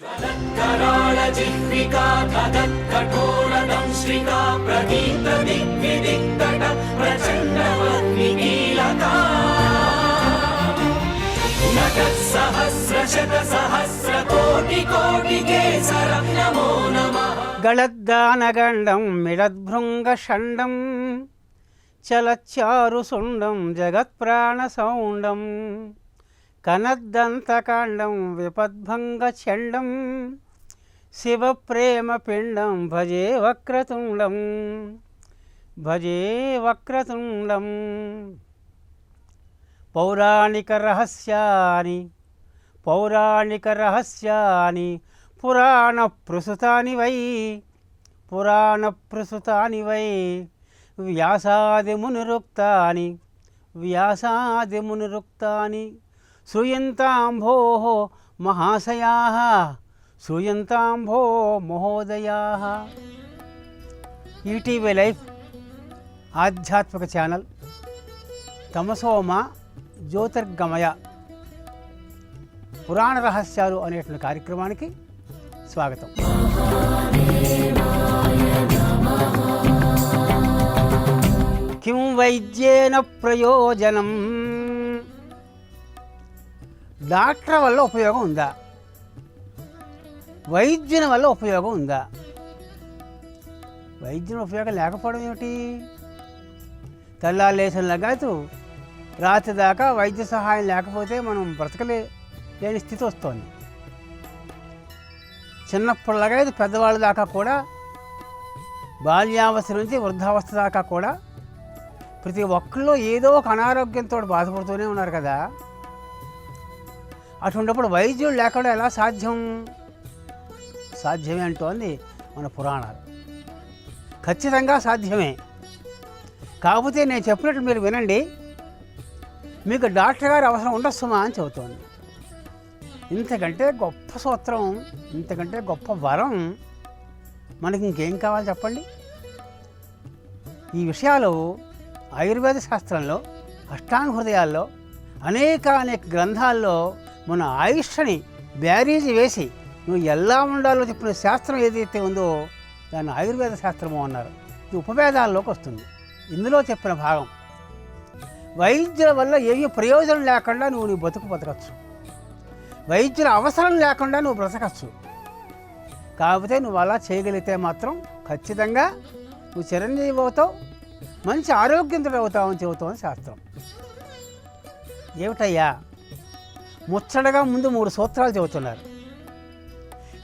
ज्वलत्कराळजिह्विका तदत्कठोरदंश्रिका प्रदीप्तदिग्विदिक्तट प्रचण्डवह्निकीलका नटत्सहस्रशतसहस्रकोटिकोटिकेसर नमो नमः। गळद्दानगण्डं मिळद्भृङ्गषण्डं चलच्चारुसुण्डं जगत्प्राणसौण्डं कनद्दन्तकाण्डं विपद्भङ्गचण्डं शिवप्रेमपिण्डं भजे वक्रतुण्डं पौराणिकरहस्यानि पुराणप्रसुतानि वै व्यासादिमुनिरुक्तानि श्रूयन्ताम्भोः महाशयाः श्रूयन्ताम्भो महोदयाः। ఈటీవీ లైఫ్ ఆధ్యాత్మిక ఛానల్ తమసోమ జ్యోతిర్గమయ పురాణ రహస్యాలు అనేటువంటి కార్యక్రమానికి స్వాగతం. కిం వైద్యేన ప్రయోజనం? డాక్టర్ వల్ల ఉపయోగం ఉందా? వైద్యుని వల్ల ఉపయోగం ఉందా? వైద్యుని ఉపయోగం లేకపోవడం ఏమిటి? తెల్లారు లేచిన లగాయతు రాత్రి దాకా వైద్య సహాయం లేకపోతే మనం బ్రతకలేని స్థితి వస్తుంది. చిన్నప్పుడు లగాయతు పెద్దవాళ్ళ దాకా కూడా, బాల్యావస్థ నుంచి వృద్ధావస్థ దాకా కూడా ప్రతి ఒక్కళ్ళు ఏదో ఒక అనారోగ్యంతో బాధపడుతూనే ఉన్నారు కదా. అటువంటిప్పుడు వైద్యుడు లేకుండా ఎలా సాధ్యమే అంటోంది మన పురాణాలు. ఖచ్చితంగా సాధ్యమే. కాకపోతే నేను చెప్పినట్టు మీరు వినండి, మీకు డాక్టర్ గారు అవసరం ఉండొస్తుమా అని చెబుతోంది. ఇంతకంటే గొప్ప సూత్రం, ఇంతకంటే గొప్ప వరం మనకి ఇంకేం కావాలి చెప్పండి? ఈ విషయాలు ఆయుర్వేద శాస్త్రంలో, అష్టాంగ హృదయాల్లో, అనేక గ్రంథాల్లో మన ఆయుష్ని బ్యారీజీ వేసి నువ్వు ఎలా ఉండాలో చెప్పిన శాస్త్రం ఏదైతే ఉందో దాన్ని ఆయుర్వేద శాస్త్రము అన్నారు. ఇది ఉపవేదాల్లోకి వస్తుంది. ఇందులో చెప్పిన భాగం వైద్యుల వల్ల ఏమీ ప్రయోజనం లేకుండా నీ బతకచ్చు, వైద్యుల అవసరం లేకుండా నువ్వు బ్రతకచ్చు. కాకపోతే నువ్వు అలా చేయగలిగితే మాత్రం ఖచ్చితంగా నువ్వు చిరంజీవి అవుతావు, మంచి ఆరోగ్యంతో అవుతావని చెబుతామని శాస్త్రం. ఏమిటయ్యా? ముచ్చటగా ముందు 3 సూత్రాలు చెబుతున్నారు.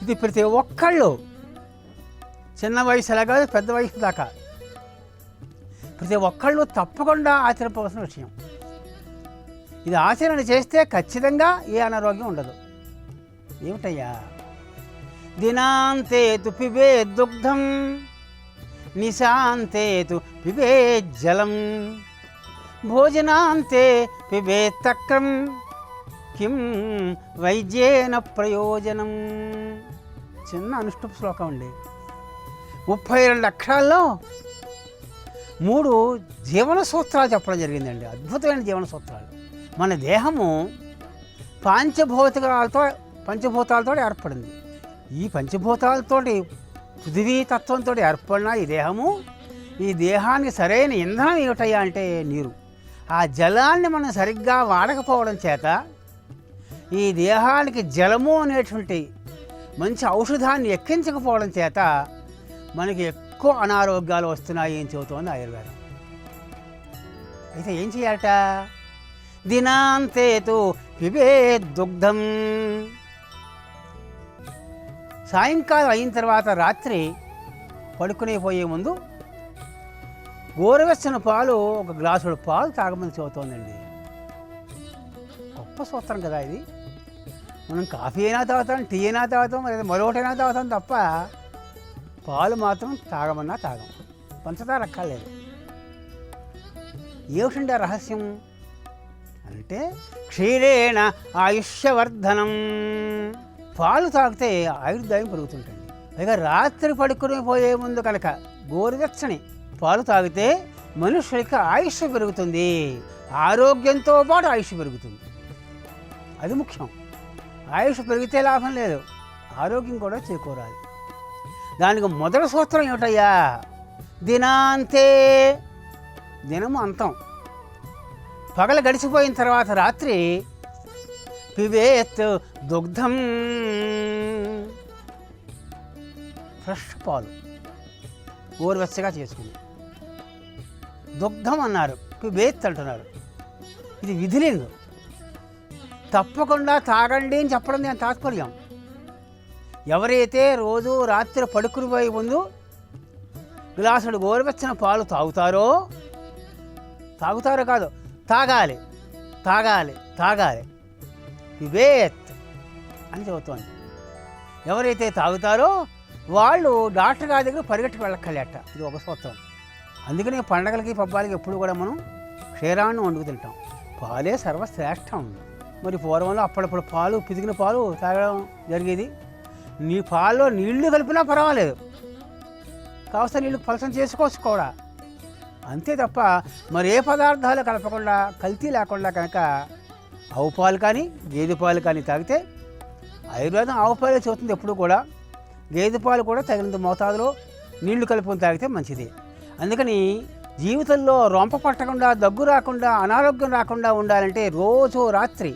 ఇది ప్రతి ఒక్కళ్ళు, చిన్న వయసులా కాదు పెద్ద వయసు దాకా ప్రతి ఒక్కళ్ళు తప్పకుండా ఆచరించవలసిన విషయం. ఇది ఆచరణ చేస్తే ఖచ్చితంగా ఏ అనారోగ్యం ఉండదు. ఏమిటయ్యా? దినాంతే తు పిబే దుగ్ధం నిశాంతే తు పిబే జలం భోజనాంతే పిబే తక్రం కిం వైద్యేన ప్రయోజనం. చిన్న అనుష్ఠుప్ శ్లోకం అండి. 32 అక్షరాల్లో 3 జీవన సూత్రాలు చెప్పడం జరిగిందండి. అద్భుతమైన జీవన సూత్రాలు. మన దేహము పంచభూతాలతో ఏర్పడింది. ఈ పంచభూతాలతోటి పృథివీ తత్వంతో ఏర్పడిన ఈ దేహము, ఈ దేహానికి సరైన ఇంధనం ఏమిటయ్యా అంటే నీరు. ఆ జలాన్ని మనం సరిగ్గా వాడకపోవడం చేత ఈ దేహానికి జలము అనేటువంటి మంచి ఔషధాన్ని ఎక్కించకపోవడం చేత మనకి ఎక్కువ అనారోగ్యాలు వస్తున్నాయి ఏం చెబుతోంది ఆయుర్వేదం. అయితే ఏం చేయాలట? దినాంతేతు పిబే దుగ్ధం. సాయంకాలం అయిన తర్వాత రాత్రి పడుకునే పోయే ముందు గోరువెచ్చని పాలు, 1 గ్లాసుడు పాలు తాగమని చెబుతోందండి. గొప్ప సూత్రం కదా ఇది. మనం కాఫీ అయినా తాగుతాం, టీ అయినా తాగుతాం, లేదా మరొకటైనా తాగుతాం తప్ప పాలు మాత్రం తాగమన్నా తాగం. పంచదార అక్కర్లేదు. ఏమిటండి ఆ రహస్యం అంటే క్షీరేణ ఆయుష్యవర్ధనం. పాలు తాగితే ఆయుర్దాయం పెరుగుతుంటుంది. పైగా రాత్రి పడుకుని పోయే ముందు కనుక గోరువెచ్చని పాలు తాగితే మనుషులకి ఆయుష్ పెరుగుతుంది, ఆరోగ్యంతో పాటు ఆయుష్ పెరుగుతుంది. అది ముఖ్యం. ఆయుష్ పెరిగితే లాభం లేదు, ఆరోగ్యం కూడా చేకూరాలి. దానికి మొదటి సూత్రం ఏమిటయ్యా? దినాంతే, దినము అంతం, పగలు గడిచిపోయిన తర్వాత రాత్రి పిబేత్ దుగ్ధం, ఫ్రెష్ పాలు గోరువెచ్చగా చేసుకుని దుగ్ధం అన్నారు, పిబేత్ అంటున్నారు. ఇది విధిలింగ్, తప్పకుండా తాగండి అని చెప్పడం నేను తాత్పర్యం. ఎవరైతే రోజు రాత్రి పడుకుని పోయి ముందు గ్లాసుడు గోరువెచ్చని పాలు తాగుతారో కాదు, తాగాలి తాగాలి తాగాలి, పిబేత్ అని చెబుతోంది. ఎవరైతే తాగుతారో వాళ్ళు డాక్టర్ గారి దగ్గర పరిగెట్టుకు వెళ్ళక్కర్లేట. ఇది ఒక సూత్రం. అందుకనే పండగలకి పబ్బాలకి ఎప్పుడు కూడా మనం క్షీరాన్ని వండుకు తింటాం. పాలే సర్వశ్రేష్టం. మరి పూర్వంలో అప్పుడప్పుడు పాలు, పితికిన పాలు తాగడం జరిగేది. నీ పాల్లో నీళ్లు కలిపినా పర్వాలేదు, కావలసిన నీళ్లు పలసం చేసుకోవచ్చు కూడా, అంతే తప్ప మరి ఏ పదార్థాలు కలపకుండా, కల్తీ లేకుండా కనుక ఆవు పాలు కానీ గేదె పాలు కానీ తాగితే, ఆయుర్వేదం ఆవు పాలే చెబుతుంది ఎప్పుడు కూడా, గేదె పాలు కూడా తగినంత మోతాదులో నీళ్లు కలుపుకొని తాగితే మంచిది. అందుకని జీవితంలో రొంప పట్టకుండా, దగ్గు రాకుండా, అనారోగ్యం రాకుండా ఉండాలంటే రోజు రాత్రి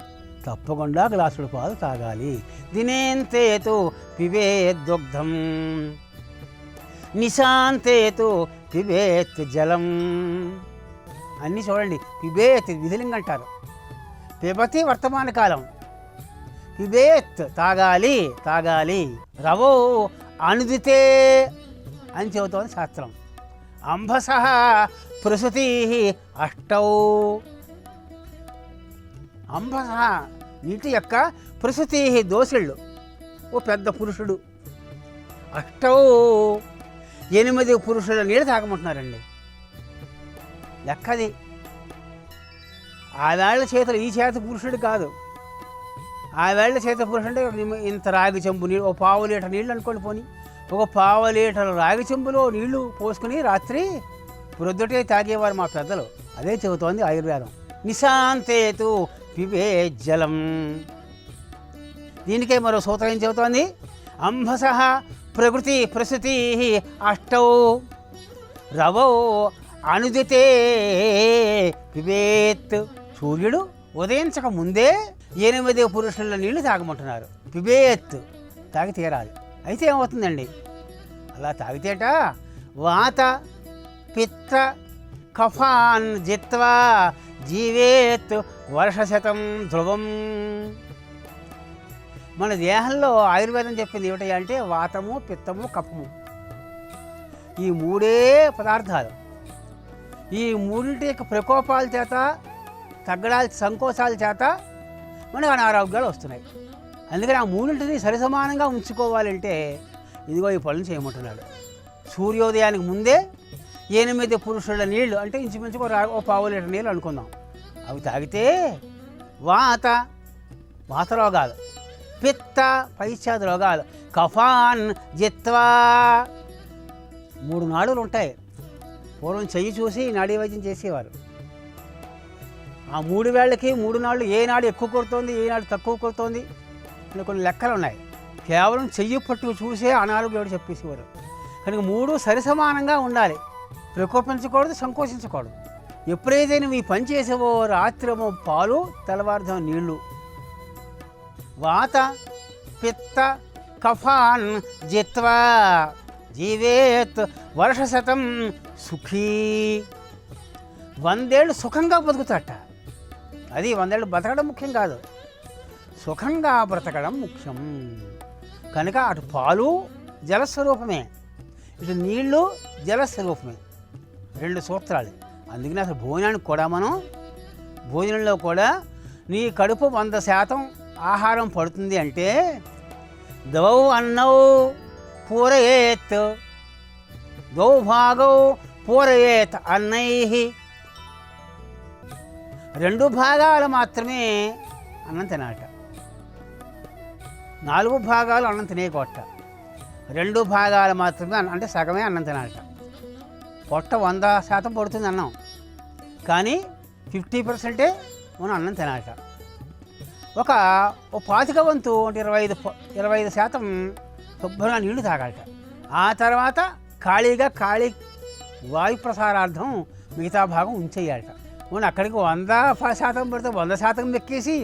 తప్పకుండా గ్లాసుడు పాలు తాగాలి. దినేంతేతు పిబేత్ దుగ్ధం, నిశాంతేతు పిబేత్ జలం. అన్నీ చూడండి, పిబేత్ విధిలింగ్ అంటారు. పిబతి వర్తమాన కాలం, పిబేత్ తాగాలి తాగాలి. రవో అనుదితే అని చెబుతోంది శాస్త్రం. అంబసః ప్రసూతి అష్టౌ, అంబసః నీటి యొక్క ప్రసూతి దోసిళ్ళు, ఓ పెద్ద పురుషుడు, అష్టౌ 8 పురుషుల నీళ్ళు తాగమంటున్నారండి. లెక్కది. ఆవేళ్ల చేతులు, ఈ చేత పురుషుడు కాదు, ఆవేళ్ల చేత పురుషుడు అంటే ఇంత రాగి చెంబు నీళ్ళు, ఓ 1/2 లీటర్ నీళ్ళు అనుకోండి. పోని ఒక 1/2 లీటర్ రాగి చెంబులో నీళ్లు పోసుకుని రాత్రి ప్రొద్దుటే తాగేవారు మా పెద్దలు. అదే చెబుతోంది ఆయుర్వేదం. నిశాంతేతు పిబే జలం. దీనికే మరో సూత్రం ఏం చెబుతోంది? అంబసః ప్రకృతి ప్రసూతి అష్టౌ రవో అనుదితే పిబేత్. సూర్యుడు ఉదయించక ముందే 8 పురుషుల నీళ్లు తాగమంటున్నారు. పిబేత్, తాగి తీరాలి. అయితే ఏమవుతుందండి? అలా తాగితేట వాత పిత్త కఫాన్ జిత్వా జీవేత్ వర్షశతం ధ్రువం. మన దేహంలో ఆయుర్వేదం చెప్పింది ఏమిటి అంటే వాతము, పిత్తము, కఫము, ఈ 3 పదార్థాలు. ఈ 3 యొక్క ప్రకోపాల చేత, తగ్గడాల సంకోచాల చేత మనకు అనారోగ్యాలు వస్తున్నాయి. అందుకని ఆ 3ని సరిసమానంగా ఉంచుకోవాలంటే ఇదిగో ఈ పనులు చేయమంటున్నాడు. సూర్యోదయానికి ముందే 8 పురుషుల నీళ్లు, అంటే ఇంచుమించుకు ఓ 1/2 లీటర్ నీళ్ళు అనుకుందాం, అవి తాగితే వాత రోగాలు, పిత్త పైత్యాది రోగాలు, కఫాన్ జిత్వా 3 నాడులు ఉంటాయి. పూర్వం చెయ్యి చూసి నాడీ వైద్యం చేసేవారు. ఆ 3 వేళ్ళకి 3 నాళ్ళు ఏ నాడు ఎక్కువ కొడుతోంది, ఏ నాడు తక్కువ కొడుతోంది అని కొన్ని లెక్కలు ఉన్నాయి. కేవలం చెయ్యి పట్టు చూసే అనారోగ్యం చెప్పేసేవారు. కనుక 3 సరిసమానంగా ఉండాలి, ప్రకోపించకూడదు, సంకోచించకూడదు. ఎప్పుడైతే నువ్వు ఈ పని చేసేవో రాత్రేమో పాలు, తెల్లవారుజాము నీళ్లు, వాత పిత్త కఫాన్ జిత్వా జీవేత్ వర్షశతం సుఖీ. 100 ఏళ్ళు సుఖంగా బతుకుతాట. అది 100 ఏళ్ళు బతకడం ముఖ్యం కాదు, సుఖంగా బ్రతకడం ముఖ్యం. కనుక అటు పాలు జలస్వరూపమే, ఇటు నీళ్లు జలస్వరూపమే, 2 సూత్రాలు. అందుకని అసలు భోజనానికి కూడా మనం, భోజనంలో కూడా నీ కడుపు 100% ఆహారం పడుతుంది అంటే ద్వౌ అన్నౌ పూరయేత్, ద్వౌ భాగౌ పూరయేత్ అన్నైః. 2 భాగాలు మాత్రమే అన్నం తినాలట, 4 భాగాలు అన్నం తినేయకొట్ట. 2 భాగాలు మాత్రమే అంటే సగమే అన్నం తినాలట. పొట్ట 100% పడుతుంది అన్నం, కానీ 50% మనం అన్నం తినాలట. ఒక 25 వంతు అంటే 25% శుభ్రంగా నీళ్లు తాగాలట. ఆ తర్వాత ఖాళీ వాయు ప్రసారార్థం మిగతా భాగం ఉంచేయాలట. మనం అక్కడికి 100% పెడితే 100% ఎక్కేసి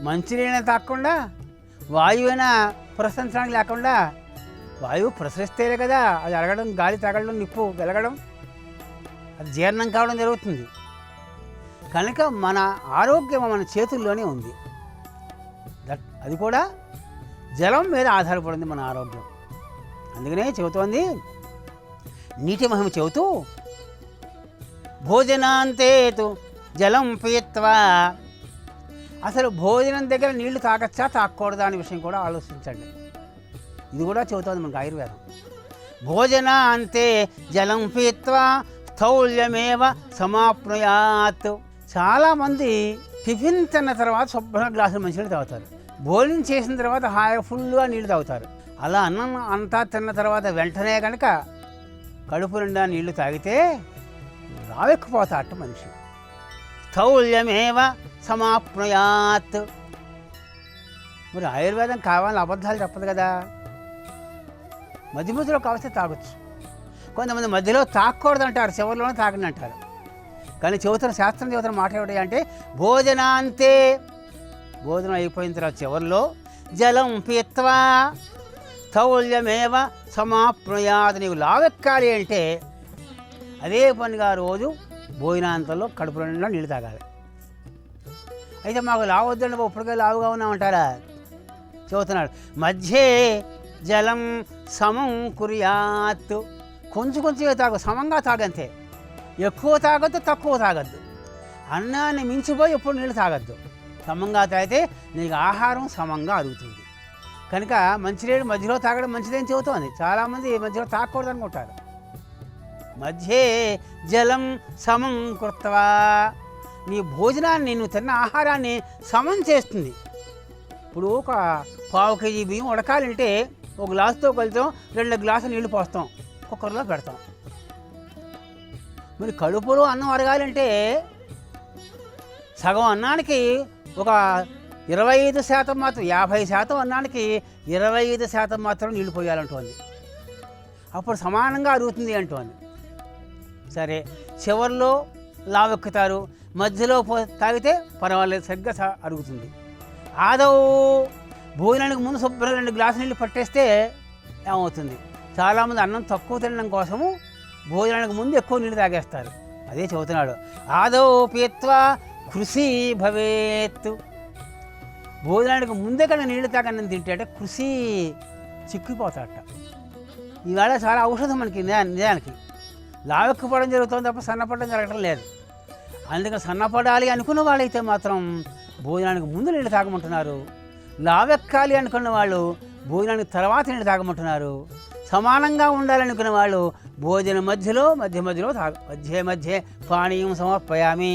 మంచినీళ్ళ తాగకుండా వాయువైనా ప్రసరించడానికి లేకుండా, వాయువు ప్రసరిస్తేనే కదా అది అరగడం, గాలి తగలడం, నిప్పు వెలగడం, అది జీర్ణం కావడం జరుగుతుంది. కనుక మన ఆరోగ్యం మన చేతుల్లోనే ఉంది. అది కూడా జలం మీద ఆధారపడింది మన ఆరోగ్యం. అందుకనే చెబుతోంది నీటి మహిమ చెబుతూ, భోజనాంతేతు జలం పీత్వా. అసలు భోజనం దగ్గర నీళ్లు తాగచ్చా తాగకూడదా అనే విషయం కూడా ఆలోచించండి. ఇది కూడా చెబుతోంది మనకు ఆయుర్వేదం. భోజనాంతే జలం పీత్వా స్థౌల్యమేవ సమాప్నుయాత్. చాలామంది టిఫిన్ తిన్న తర్వాత శుభ్రంగా గ్లాసులు మంచినీళ్ళు తాగుతారు. భోజనం చేసిన తర్వాత హాయిగా ఫుల్గా నీళ్ళు తాగుతారు. అలా అన్నం అంతా తిన్న తర్వాత వెంటనే కనుక కడుపు నిండా నీళ్లు తాగితే రావెక్కిపోతాట మనిషి. స్థౌల్యమేవ సమాప్నుయాత్. మరి ఆయుర్వేదం కావాలని అబద్ధాలు చెప్పదు కదా. మధ్యలో కావస్తే తాగొచ్చు. కొంతమంది మధ్యలో తాగకూడదు అంటారు, చివరిలోనే తాగని అంటారు. కానీ శాస్త్రం చెబుతున్న మాట ఏమిటి అంటే, భోజనాంతే, భోజనం అయిపోయిన తర్వాత చివరిలో జలం పీత్వా స్థౌల్యమేవ సమాప్నుయాత్. నీవు లావెక్కాలి అంటే అదే పనిగా రోజు భోజనాంతంలో కడుపు నిండా నీళ్ళు తాగాలి. అయితే మాకు లావద్దండి, ఇప్పటికే లావుగా ఉన్నామంటారా? చెబుతున్నాడు, మధ్యే జలం సమం కుర్యాత్. కొంచెం తాగు, సమంగా తాగంతే. ఎక్కువ తాగద్దు, తక్కువ తాగద్దు. అన్నాన్ని మించిపోయి ఎప్పుడు నీళ్ళు తాగద్దు. సమంగా తాగితే నీకు ఆహారం సమంగా అరుగుతుంది. కనుక మంచినీళ్ళు మధ్యలో తాగడం మంచిదేం చెబుతోంది. చాలామంది మధ్యలో తాగకూడదు అనుకుంటారు. మధ్యే జలం సమం కృత్వా. నీ భోజనాన్ని, నువ్వు తిన్న ఆహారాన్ని సమం చేస్తుంది. ఇప్పుడు ఒక 1/4 కేజీ బియ్యం ఉడకాలంటే ఒక గ్లాసుతో కలుతాం, 2 గ్లాసులు నీళ్లు పోస్తాం, కుక్కర్లో పెడతాం. మరి కడుపులో అన్నం అరగాలంటే సగం అన్నానికి ఒక 25% మాత్రం, 50% అన్నానికి 25% మాత్రం నీళ్లు పోయాలంటోంది. అప్పుడు సమానంగా అరుగుతుంది అంటోంది. సరే, చివరిలో లావెక్కుతారు, మధ్యలో తాగితే పర్వాలేదు, సరిగ్గా అరుగుతుంది. ఆదౌ భోజనానికి ముందు శుభ్రంగా 2 గ్లాసులు నీళ్ళు పట్టేస్తే ఏమవుతుంది? చాలామంది అన్నం తక్కువ తినడం కోసము భోజనానికి ముందు ఎక్కువ నీళ్ళు తాగేస్తారు. అదే చెబుతున్నాడు, ఆదౌ పీత్వా కృషి భవేత్. భోజనానికి ముందే కన్నా నీళ్ళు తాగన్నం తింటే కృషి చిక్కిపోతాడట. ఈవేళ చాలా ఔషధం మనకి నిజానికి. లావెక్కిపోవడం జరుగుతుంది తప్ప సన్నపడడం జరగటం లేదు. అందుకని సన్నపడాలి అనుకున్న వాళ్ళైతే మాత్రం భోజనానికి ముందు నీళ్ళు తాగమంటున్నారు. లావెక్కాలి అనుకున్న వాళ్ళు భోజనానికి తర్వాత నీళ్ళు తాగమంటున్నారు. సమానంగా ఉండాలనుకున్న వాళ్ళు భోజనం మధ్యలో మధ్య పానీయం సమర్పయామి.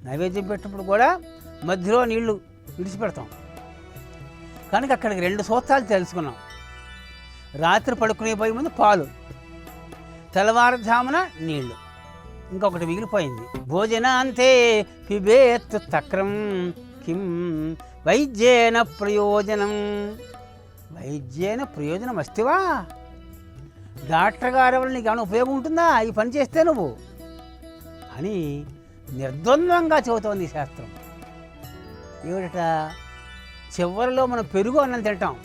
నైవేద్యం పెట్టినప్పుడు కూడా మధ్యలో నీళ్లు విడిచిపెడతాం. కనుక అక్కడికి 2 సూత్రాలు తెలుసుకున్నాం. రాత్రి పడుకునే పోయే ముందు పాలు, తెల్లవారుజామున నీళ్లు. ఇంకొకటి మిగిలిపోయింది, భోజనాంతే పిబేత్ తక్రం కిం వైద్యేన ప్రయోజనం. వైద్యేన ప్రయోజనం అస్తివా? డాక్టర్ గారి వల్ల నీకు ఏమైనా ఉపయోగం ఉంటుందా ఈ పని చేస్తే నువ్వు అని నిర్ద్వంద్వంగా చెబుతోంది ఈ శాస్త్రం. ఏమిట? చివరిలో మనం పెరుగు అన్నం తింటాం,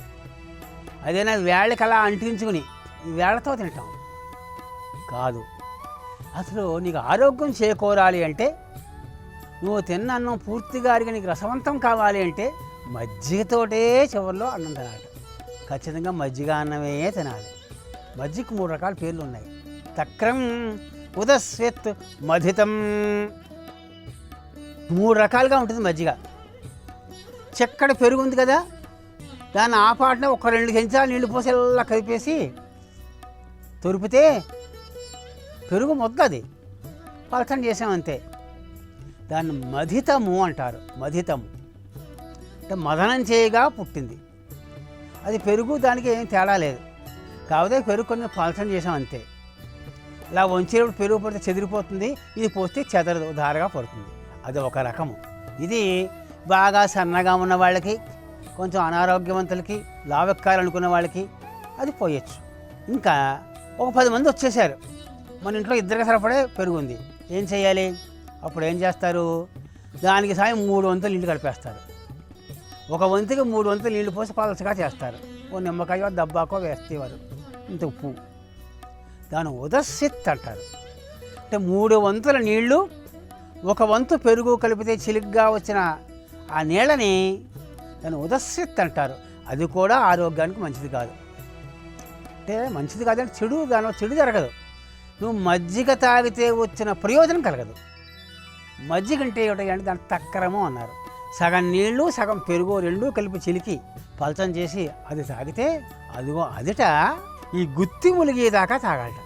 అదేనా వేళ్ళకి అలా అంటించుకుని ఈ వేళ్లతో తింటాం కాదు. అసలు నీకు ఆరోగ్యం చేకూరాలి అంటే, నువ్వు తిన్న అన్నం పూర్తిగా అరిగి నీకు రసవంతం కావాలి అంటే మజ్జిగతోటే చివరిలో అన్నం తినాలి. ఖచ్చితంగా మజ్జిగ అన్నమే తినాలి. మజ్జిగకు 3 రకాల పేర్లు ఉన్నాయి. తక్రం, ఉదస్వత్, మధితం. 3 రకాలుగా ఉంటుంది మజ్జిగ. చక్కటి పెరుగు ఉంది కదా, దాన్ని ఆ పాటనే ఒక 2 చెంచాలు నీళ్లు పోసి ఇలా కలిపేసి తొరిపితే పెరుగు ముద్ద, అది పలచన చేసామంతే. దాన్ని మధితము అంటారు. మధితము అంటే మదనం చేయగా పుట్టింది. అది పెరుగు, దానికి ఏం తేడా లేదు. కాకపోతే పెరుగు కొంచెం పలచన చేసాం అంతే. ఇలా వంచేటప్పుడు పెరుగు పడితే చెదిరిపోతుంది, ఇది పోస్తే చెదరదు, ధారగా పడుతుంది. అది ఒక రకము. ఇది బాగా సన్నగా ఉన్న వాళ్ళకి, కొంచెం అనారోగ్యవంతులకి, లావెక్కాలనుకున్న వాళ్ళకి అది పోయొచ్చు. ఇంకా ఒక 10 మంది వచ్చేసారు, మన ఇంట్లో ఇద్దరికి సరిపడే పెరుగు ఉంది, ఏం చేయాలి? అప్పుడు ఏం చేస్తారు? దానికి సాయం 3 వంతులు నీళ్ళు కలిపేస్తారు. ఒక వంతుకి 3 వంతులు నీళ్ళు పోసి పలచగా చేస్తారు. ఓ నిమ్మకాయో దబ్బాకో వేస్తేవారు, ఇంత ఉప్పు. దాని ఉదస్సిత్ అంటారు. అంటే 3 వంతుల నీళ్లు 1 వంతు పెరుగు కలిపితే చిలిగ్గా వచ్చిన ఆ నీళ్ళని దాన్ని ఉదస్సిత్ అంటారు. అది కూడా ఆరోగ్యానికి మంచిది కాదు. అంటే మంచిది కాదంటే చెడు, దానిలో చెడు జరగదు. నువ్వు మజ్జిగ తాగితే వచ్చిన ప్రయోజనం కలగదు. మజ్జిగ అంటే ఏమిటంటే దాన్ని తక్కరము అన్నారు. సగం నీళ్లు సగం పెరుగు రెండూ కలిపి చిలికి పలచం చేసి అది తాగితే అదిగో అదిట ఈ గుత్తి ములిగేదాకా తాగాలట.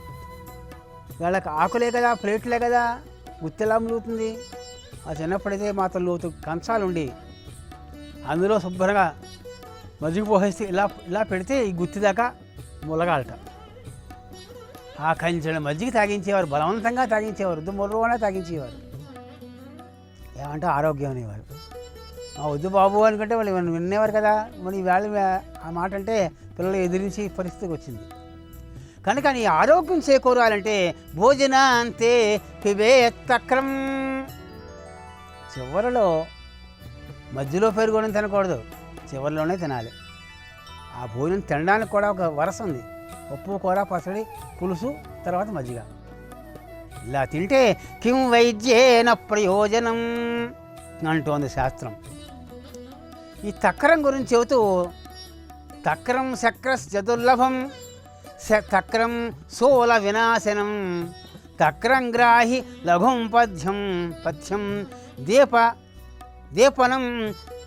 వాళ్ళకి ఆకులే కదా, ప్లేట్లే కదా, గుత్తి ఎలా ములుగుతుంది? ఆ చిన్నప్పుడైతే మాత్రం లోతు కంచాలుండి అందులో శుభ్రంగా మజ్జిగ పోసేస్తే ఇలా ఇలా పెడితే ఈ గుత్తి దాకా ములగాలట. ఆ కంచెల మజ్జిగ తాగించేవారు, బలవంతంగా తాగించేవారు, దుమ్ముర్రోనే తాగించేవారు. ఏమంటే ఆరోగ్యం అనేవారు. వద్దు బాబు అనుకుంటే వాళ్ళు వినేవారు కదా. మరి వేళ ఆ మాట అంటే పిల్లలు ఎదిరించి పరిస్థితికి వచ్చింది. కనుక నీ ఆరోగ్యం చేకూరాలంటే భోజనాంతే పిబేత్ తక్రం. చివరిలో మధ్యలో పెరుగుని తినకూడదు, చివరిలోనే తినాలి. ఆ భోజనం తినడానికి కూడా ఒక వరస ఉంది. ఉప్పు, కూర, పచ్చడి, పులుసు, తర్వాత మజ్జిగ. ఇలా తింటే కిం వైద్యేన ప్రయోజనం అంటోంది శాస్త్రం. ఈ తక్రం గురించి చెబుతూ తక్రం శక్రస్ చతుర్లభం, తక్రం సోల వినాశనం, తక్రం గ్రాహి లఘుం పథ్యం దీపనం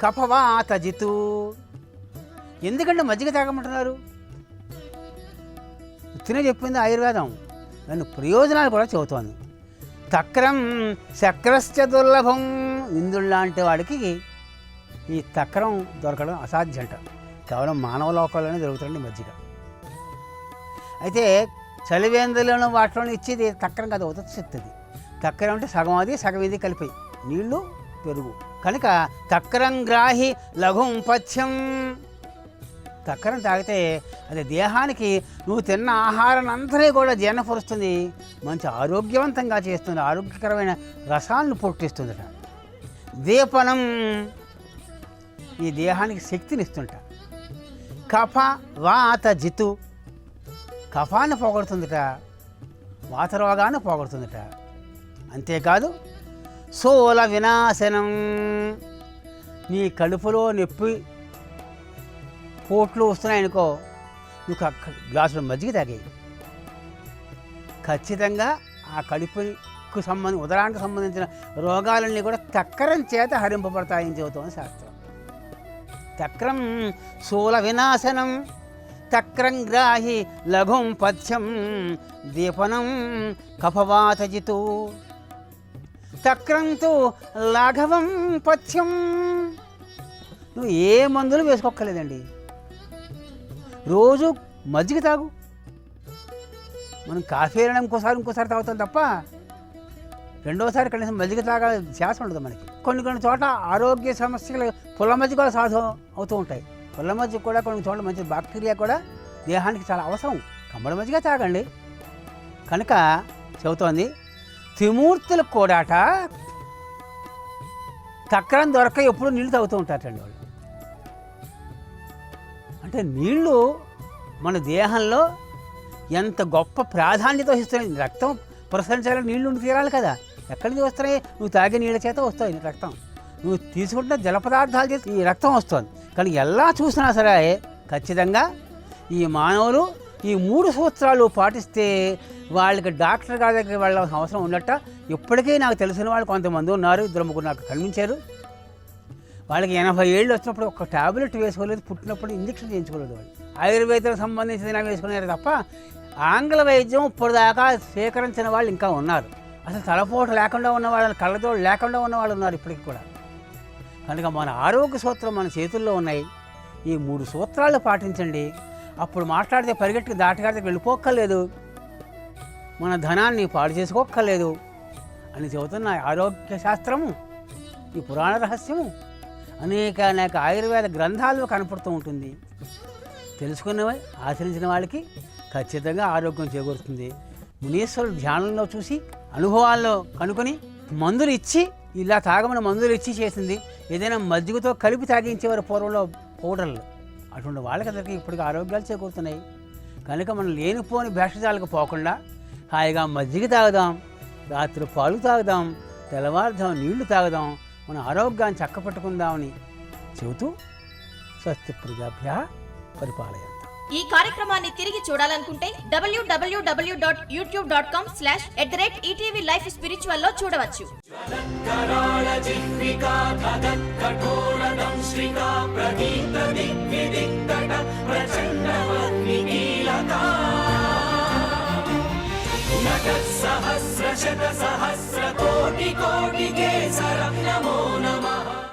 కఫవాతజితు. ఎందుకంటే మజ్జిగ తాగమంటున్నారు? తినే చెప్పింది ఆయుర్వేదం, దాని ప్రయోజనాలు కూడా చెబుతోంది. తక్రం శక్రశ్చ దుర్లభం. ఇందులాంటి వాడికి ఈ తక్రం దొరకడం అసాధ్యంట. కేవలం మానవ లోకాల్లోనే దొరుకుతుంది మజ్జిగ. అయితే చలివేందులను వాటిలోనే ఇచ్చేది తక్రం కాదు, ఉదత్సిత్తది. తక్రం అంటే సగం అది సగం ఇది కలిపి నీళ్లు పెరుగు. కనుక తక్రం గ్రాహి లఘుం పథ్యం. తక్రం తాగితే అది దేహానికి నువ్వు తిన్న ఆహారాన్ని అంతనే కూడా జీర్ణపరుస్తుంది, మంచి ఆరోగ్యవంతంగా చేస్తుంది, ఆరోగ్యకరమైన రసాలను పుట్టిస్తుందట. దీపనం ఈ దేహానికి శక్తినిస్తుంట. కఫ వాత జితు కఫాన్ని పోగొడుతుందట, వాతరోగాన్ని పోగొడుతుందట. అంతేకాదు సోల వినాశనం. నీ కడుపులో నొప్పి పోట్లు వస్తున్నాయనుకో, నువ్వు గ్లాసులో మజ్జిగ తాగేయి. ఖచ్చితంగా ఆ కడుపుకు ఉదరానికి సంబంధించిన రోగాలన్నీ కూడా తక్రం చేత హరింపబడతాయని చెబుతోంది శాస్త్రం. తక్రం సోల వినాశనం, తక్రం గ్రాహి లఘుం పథ్యం, దీపనం కఫవాతజితు. తక్రంతో లాఘవం పథ్యం. నువ్వు ఏ మందులు వేసుకోక్కర్లేదండి, రోజు మజ్జిగ తాగు. మనం కాఫీ అయినా ఇంకోసారి తాగుతాం తప్ప రెండోసారి కనీసం మజ్జిగ తాగాలి ధ్యాస ఉండదు మనకి. కొన్ని చోట్ల ఆరోగ్య సమస్యలు పుల్ల మజ్జిగ కూడా సాధం అవుతూ ఉంటాయి. పుల్ల మజ్జిగ కూడా కొన్ని చోట్ల మంచి బ్యాక్టీరియా కూడా దేహానికి చాలా అవసరం. కమ్మడి మజ్జిగ తాగండి. కనుక చెబుతోంది త్రిమూర్తులకు కూడాట తక్రం దొరక ఎప్పుడు నీళ్ళు తాగుతూ ఉంటారండి వాళ్ళు. అంటే నీళ్ళు మన దేహంలో ఎంత గొప్ప ప్రాధాన్యత వహిస్తున్నాయి. రక్తం ప్రసరించాలని నీళ్లు ఉండి తీరాలి కదా. ఎక్కడి నుంచి వస్తున్నాయి? నువ్వు తాగే నీళ్ళ చేత వస్తాయి రక్తం. నువ్వు తీసుకుంటున్న జల పదార్థాల చేత ఈ రక్తం వస్తుంది. కానీ ఎలా చూసినా సరే ఖచ్చితంగా ఈ మానవులు ఈ 3 సూత్రాలు పాటిస్తే వాళ్ళకి డాక్టర్ గారి దగ్గరికి వెళ్ళాల్సిన అవసరం ఉన్నట్ట. ఇప్పటికీ నాకు తెలిసిన వాళ్ళు కొంతమంది ఉన్నారు, 2-3 నాకు కనిపించారు. వాళ్ళకి 80 ఏళ్ళు వచ్చినప్పుడు ఒక ట్యాబ్లెట్ వేసుకోలేదు, పుట్టినప్పుడు ఇంజక్షన్ చేయించుకోలేదు. వాళ్ళు ఆయుర్వేదం సంబంధించిన వేసుకున్నారు తప్ప ఆంగ్ల వైద్యం ఇప్పటిదాకా స్వీకరించిన వాళ్ళు ఇంకా ఉన్నారు. అసలు తలపోటు లేకుండా ఉన్న వాళ్ళు, కళ్ళజోడు లేకుండా ఉన్న వాళ్ళు ఉన్నారు ఇప్పటికి కూడా. కనుక మన ఆరోగ్య సూత్రం మన చేతుల్లో ఉన్నాయి. ఈ 3 సూత్రాలు పాటించండి. అప్పుడు మాట్లాడితే పరిగెట్టుకు దాటగాడికి వెళ్ళిపోక్కర్లేదు, మన ధనాన్ని పాడు చేసుకోక్కర్లేదు అని చెబుతున్న ఆరోగ్య శాస్త్రము, ఈ పురాణ రహస్యము అనేక అనేక ఆయుర్వేద గ్రంథాలు కనపడుతూ ఉంటుంది. తెలుసుకున్నవి ఆచరించిన వాళ్ళకి ఖచ్చితంగా ఆరోగ్యం చేకూరుతుంది. మునీశ్వరుడు ధ్యానంలో చూసి అనుభవాల్లో కనుకొని మందులు ఇచ్చి, ఇలా తాగమని మందులు ఇచ్చి చేసింది. ఏదైనా మజ్జిగతో కలిపి తాగించేవారు పూర్వంలో పౌడర్లు. అటువంటి వాళ్ళకందరికీ ఇప్పటికి ఆరోగ్యాలు చేకూరుతున్నాయి. కనుక మనం లేనిపోని భేషజాలకు పోకుండా హాయిగా మజ్జిగ తాగుదాం, రాత్రి పాలు తాగుదాం, తెల్లవారుదాం నీళ్లు తాగుదాం, మన ఆరోగ్యాన్ని చక్కపెట్టుకుందామని చెబుతూ స్వస్తి ప్రజాభ్యః పరిపాలయంతాం. ఈ కార్యక్రమాన్ని తిరిగి చూడాలనుకుంటే www.youtube.com/@ETV Life Spiritual లో చూడవచ్చు. कराळ जिह्विका कठोरदंश्रिका प्रगीत दिग्विदिक्तट प्रचण्डमग्निकीलका नटः सहस्रशत सहस्रकोटिकेसरं नमो नमः।